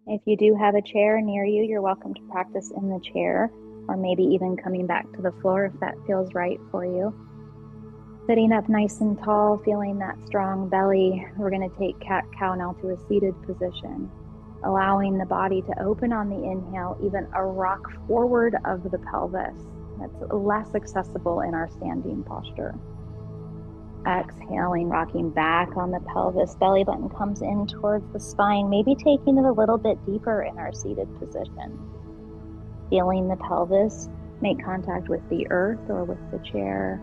If you do have a chair near you, you're welcome to practice in the chair, or maybe even coming back to the floor if that feels right for you. Sitting up nice and tall, feeling that strong belly. We're going to take cat-cow now to a seated position, allowing the body to open on the inhale, even a rock forward of the pelvis. That's less accessible in our standing posture. Exhaling, rocking back on the pelvis. Belly button comes in towards the spine, maybe taking it a little bit deeper in our seated position. Feeling the pelvis make contact with the earth or with the chair.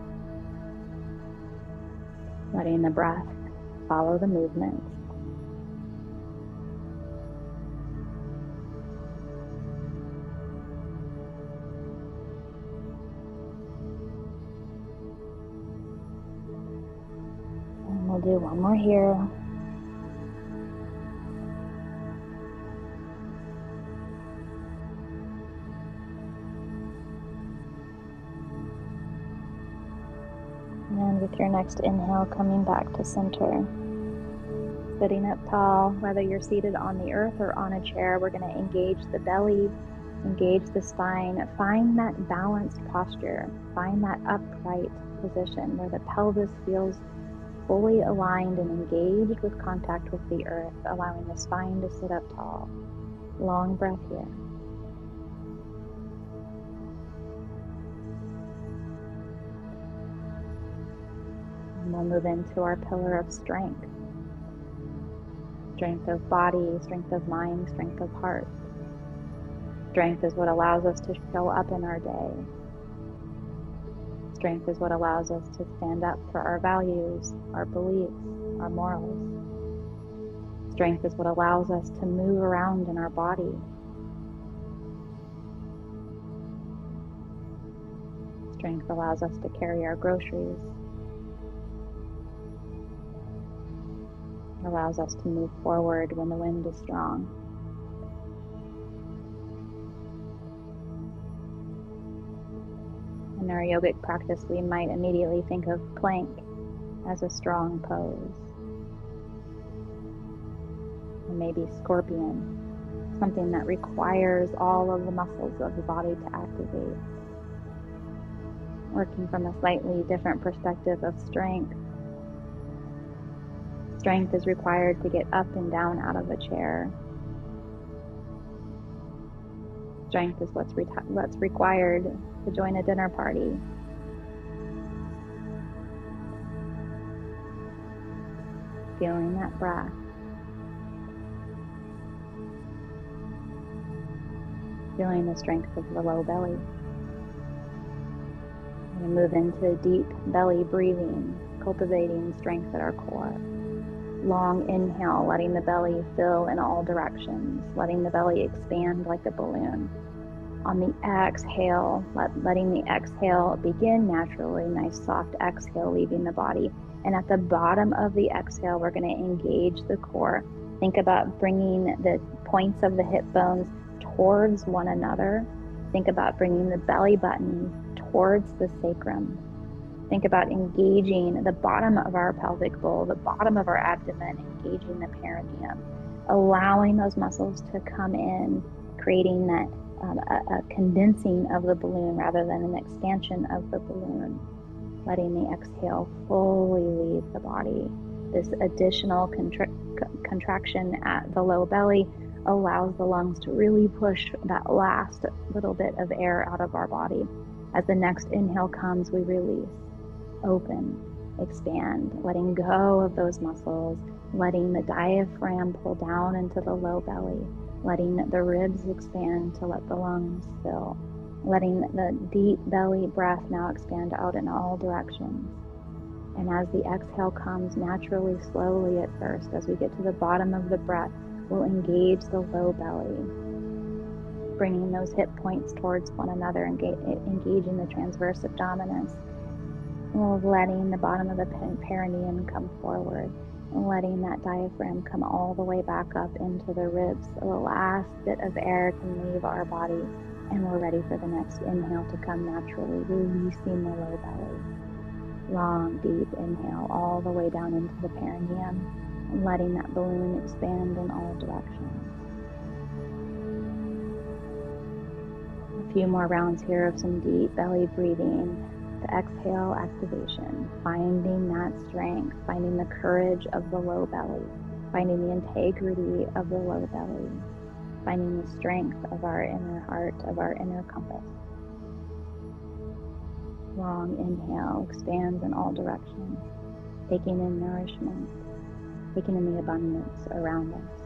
Letting the breath follow the movement. And we'll do one more here. And with your next inhale, coming back to center. Sitting up tall, whether you're seated on the earth or on a chair, we're going to engage the belly, engage the spine, find that balanced posture, find that upright position where the pelvis feels fully aligned and engaged with contact with the earth, allowing the spine to sit up tall. Long breath here. And we'll move into our pillar of strength. Strength of body, strength of mind, strength of heart. Strength is what allows us to show up in our day. Strength is what allows us to stand up for our values, our beliefs, our morals. Strength is what allows us to move around in our body. Strength allows us to carry our groceries. It allows us to move forward when the wind is strong. In our yogic practice, we might immediately think of plank as a strong pose. And maybe scorpion, something that requires all of the muscles of the body to activate. Working from a slightly different perspective of strength. Strength is required to get up and down out of a chair. Strength is what's required to join a dinner party. Feeling that breath. Feeling the strength of the low belly. We move into deep belly breathing, cultivating strength at our core. Long inhale, letting the belly fill in all directions, letting the belly expand like a balloon. On the exhale, letting the exhale begin naturally, nice soft exhale leaving the body. And at the bottom of the exhale, we're going to engage the core. Think about bringing the points of the hip bones towards one another. Think about bringing the belly button towards the sacrum. Think about engaging the bottom of our pelvic bowl, the bottom of our abdomen, engaging the perineum, allowing those muscles to come in, creating that a condensing of the balloon rather than an expansion of the balloon, letting the exhale fully leave the body. This additional contraction at the low belly allows the lungs to really push that last little bit of air out of our body. As the next inhale comes, we release, open, expand, letting go of those muscles, letting the diaphragm pull down into the low belly, letting the ribs expand to let the lungs fill, letting the deep belly breath now expand out in all directions. And as the exhale comes naturally, slowly at first, as we get to the bottom of the breath, we'll engage the low belly, bringing those hip points towards one another, engaging the transverse abdominis, letting the bottom of the perineum come forward, and letting that diaphragm come all the way back up into the ribs. So the last bit of air can leave our body, and we're ready for the next inhale to come naturally, releasing the low belly. Long, deep inhale all the way down into the perineum, and letting that balloon expand in all directions. A few more rounds here of some deep belly breathing. The exhale activation, finding that strength, finding the courage of the low belly, finding the integrity of the low belly, finding the strength of our inner heart, of our inner compass. Long inhale expands in all directions, taking in nourishment, taking in the abundance around us.